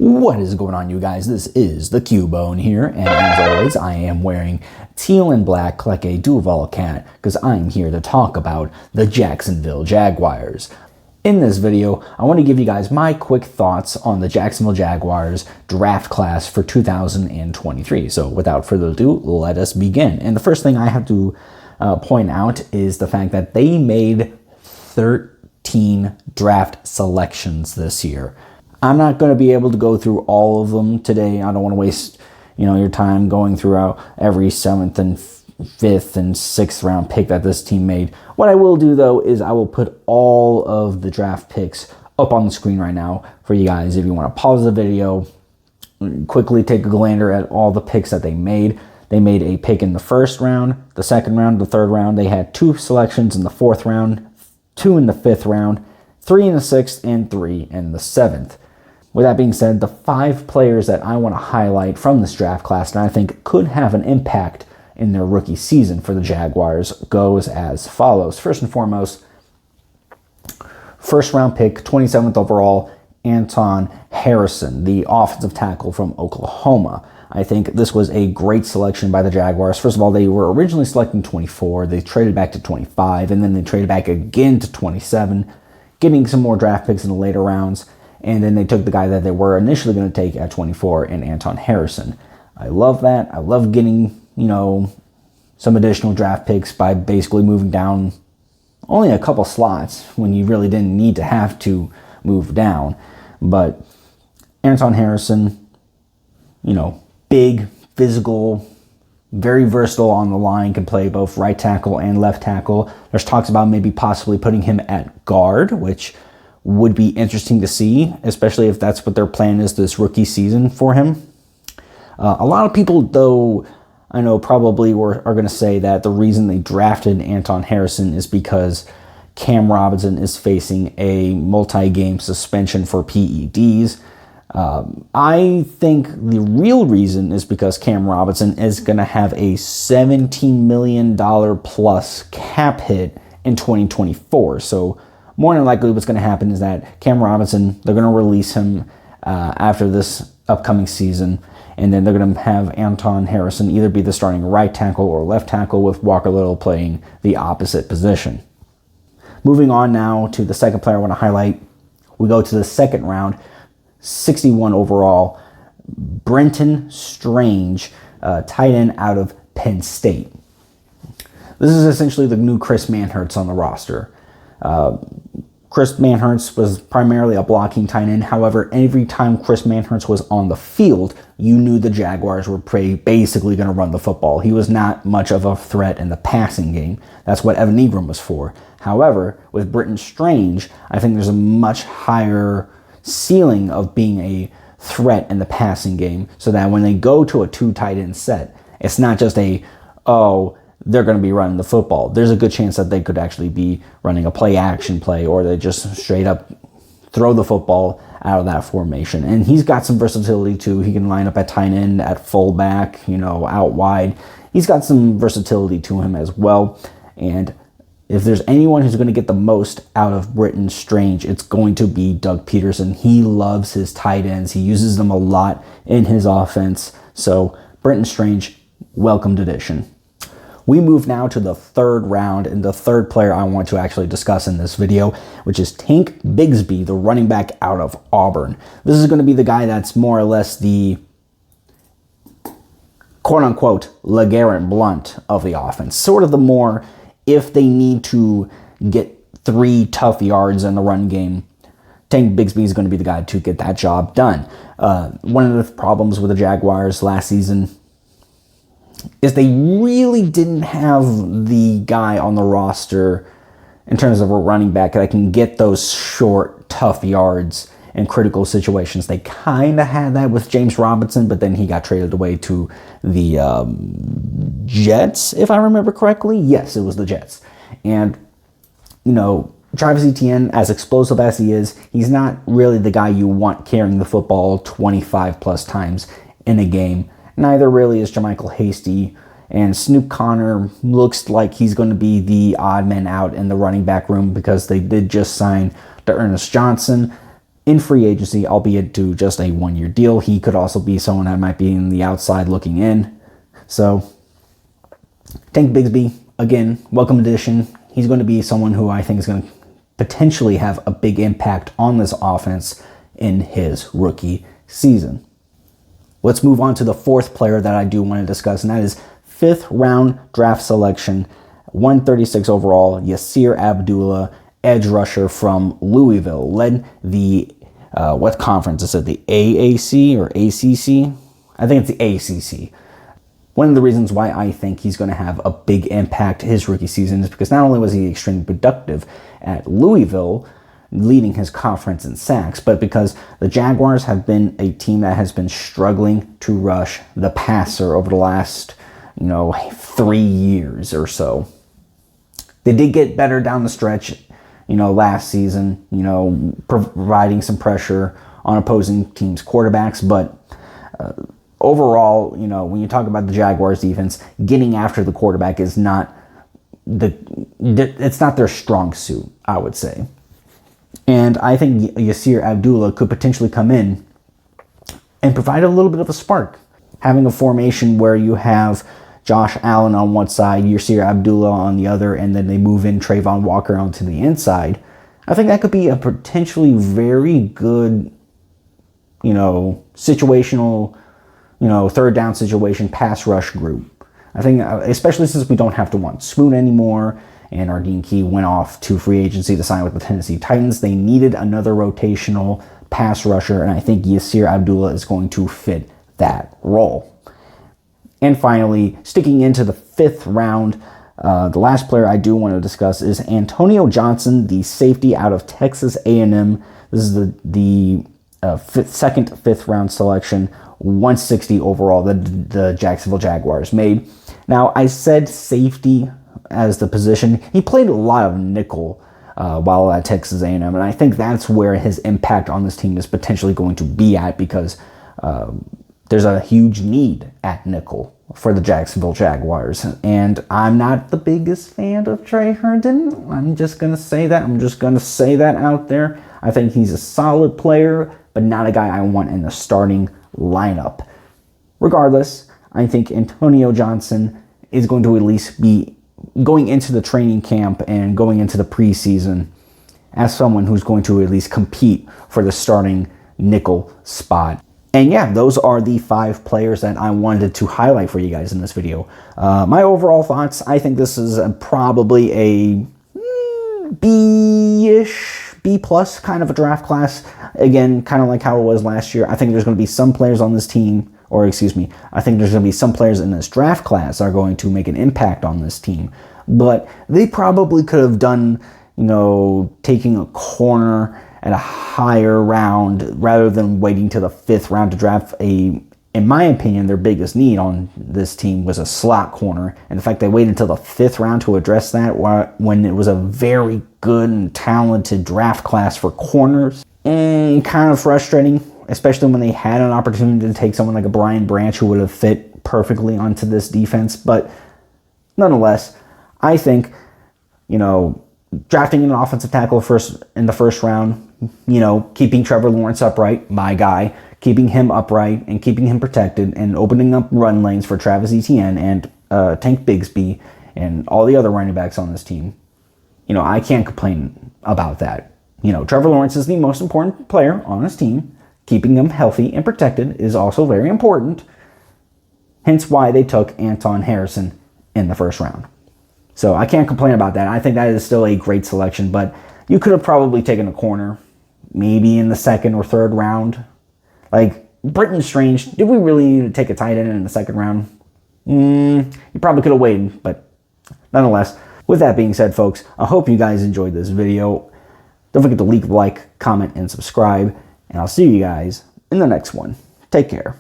What is going on, you guys? This is the Cubone here, and as always, I am wearing teal and black like a Duval cat because I'm here to talk about the Jacksonville Jaguars. In this video, I want to give you guys my quick thoughts on the Jacksonville Jaguars draft class for 2023. So without further ado, let us begin. And the first thing I have to point out is the fact that they made 13 draft selections this year. I'm not going to be able to go through all of them today. I don't want to waste, your time going through every 7th and 5th and 6th round pick that this team made. What I will do, though, is I will put all of the draft picks up on the screen right now for you guys. If you want to pause the video, quickly take a gander at all the picks that they made. They made a pick in the first round, the second round, the third round. They had 2 selections in the 4th round, 2 in the 5th round, 3 in the 6th, and 3 in the 7th. With that being said, the 5 players that I want to highlight from this draft class and I think could have an impact in their rookie season for the Jaguars goes as follows. First and foremost, first round pick, 27th overall, Anton Harrison, the offensive tackle from Oklahoma. I think this was a great selection by the Jaguars. First of all, they were originally selecting 24. They traded back to 25, and then they traded back again to 27, getting some more draft picks in the later rounds. And then they took the guy that they were initially going to take at 24 in Anton Harrison. I love that. I love getting, some additional draft picks by basically moving down only a couple slots when you really didn't need to have to move down. But Anton Harrison, big, physical, very versatile on the line, can play both right tackle and left tackle. There's talks about maybe possibly putting him at guard, which would be interesting to see, especially if that's what their plan is this rookie season for him. A lot of people, though, I know probably are going to say that the reason they drafted Anton Harrison is because Cam Robinson is facing a multi-game suspension for PEDs. I think the real reason is because Cam Robinson is going to have a $17 million plus cap hit in 2024. So more than likely what's going to happen is that Cam Robinson, they're going to release him after this upcoming season, and then they're going to have Anton Harrison either be the starting right tackle or left tackle, with Walker Little playing the opposite position. Moving on now to the second player I want to highlight. We go to the second round, 61 overall, Brenton Strange, tight end out of Penn State. This is essentially the new Chris Manhertz on the roster. Chris Manhertz was primarily a blocking tight end. However, every time Chris Manhertz was on the field, you knew the Jaguars were basically going to run the football. He was not much of a threat in the passing game. That's what Evan Ingram was for. However, with Brenton Strange, I think there's a much higher ceiling of being a threat in the passing game, so that when they go to a 2 tight end set, it's not just they're going to be running the football. There's a good chance that they could actually be running a play-action play, or they just straight up throw the football out of that formation. And he's got some versatility too. He can line up at tight end, at fullback, out wide. He's got some versatility to him as well. And if there's anyone who's going to get the most out of Brenton Strange, it's going to be Doug Peterson. He loves his tight ends. He uses them a lot in his offense. So Brenton Strange, welcomed addition. We move now to the third round, and the third player I want to actually discuss in this video, which is Tank Bigsby, the running back out of Auburn. This is going to be the guy that's more or less the quote-unquote LeGarrette Blount of the offense. Sort of the more, if they need to get 3 tough yards in the run game, Tank Bigsby is going to be the guy to get that job done. One of the problems with the Jaguars last season is they really didn't have the guy on the roster in terms of a running back that can get those short, tough yards in critical situations. They kind of had that with James Robinson, but then he got traded away to the Jets, if I remember correctly. Yes, it was the Jets. And, Travis Etienne, as explosive as he is, he's not really the guy you want carrying the football 25 plus times in a game. Neither really is Jermichael Hasty, and Snoop Connor looks like he's going to be the odd man out in the running back room because they did just sign D'Ernest Johnson. in free agency, albeit to just a one-year deal. He could also be someone that might be in the outside looking in. So Tank Bigsby, again, welcome addition. He's going to be someone who I think is going to potentially have a big impact on this offense in his rookie season. Let's move on to the fourth player that I do want to discuss, and that is 5th round draft selection, 136 overall, Yasir Abdullah, edge rusher from Louisville. Led the, what conference is it, the AAC or ACC? I think it's the ACC. One of the reasons why I think he's going to have a big impact his rookie season is because not only was he extremely productive at Louisville, leading his conference in sacks, but because the Jaguars have been a team that has been struggling to rush the passer over the last, 3 years or so. They did get better down the stretch, last season, providing some pressure on opposing teams' quarterbacks, but overall, when you talk about the Jaguars defense, getting after the quarterback is not it's not their strong suit, I would say. And I think Yasir Abdullah could potentially come in and provide a little bit of a spark. Having a formation where you have Josh Allen on one side, Yasir Abdullah on the other, and then they move in Trayvon Walker onto the inside, I think that could be a potentially very good, situational, third down situation pass rush group. I think, especially since we don't have to want Smoot anymore, and Arden Key went off to free agency to sign with the Tennessee Titans, they needed another rotational pass rusher, and I think Yasir Abdullah is going to fit that role. And finally, sticking into the 5th round, the last player I do want to discuss is Antonio Johnson, the safety out of Texas A&M. This is the second 5th round selection, 160 overall, the Jacksonville Jaguars made. Now, I said safety as the position. He played a lot of nickel while at Texas A&M, and I think that's where his impact on this team is potentially going to be at, because there's a huge need at nickel for the Jacksonville Jaguars. And I'm not the biggest fan of Trey Herndon. I'm just going to say that. I'm just going to say that out there. I think he's a solid player, but not a guy I want in the starting lineup. Regardless, I think Antonio Johnson is going to at least be going into the training camp and going into the preseason as someone who's going to at least compete for the starting nickel spot. And yeah, those are the 5 players that I wanted to highlight for you guys in this video. My overall thoughts, I think this is probably a B-ish, B-plus kind of a draft class. Again, kind of like how it was last year. I think there's going to be some players on this team, I think there's going to be some players in this draft class that are going to make an impact on this team. But they probably could have done, taking a corner at a higher round rather than waiting to the 5th round to draft in my opinion, their biggest need on this team was a slot corner. And the fact they waited until the 5th round to address that when it was a very good and talented draft class for corners, kind of frustrating, especially when they had an opportunity to take someone like a Brian Branch who would have fit perfectly onto this defense. But nonetheless, I think, drafting an offensive tackle in the first round, keeping Trevor Lawrence upright, my guy, keeping him upright and keeping him protected and opening up run lanes for Travis Etienne and Tank Bigsby and all the other running backs on this team. I can't complain about that. Trevor Lawrence is the most important player on this team. Keeping them healthy and protected is also very important. Hence why they took Anton Harrison in the first round. So I can't complain about that. I think that is still a great selection, but you could have probably taken a corner, maybe in the 2nd or 3rd round. Like Britton Strange, did we really need to take a tight end in the 2nd round? You probably could have waited, but nonetheless, with that being said, folks, I hope you guys enjoyed this video. Don't forget to leave a like, comment, and subscribe, and I'll see you guys in the next one. Take care.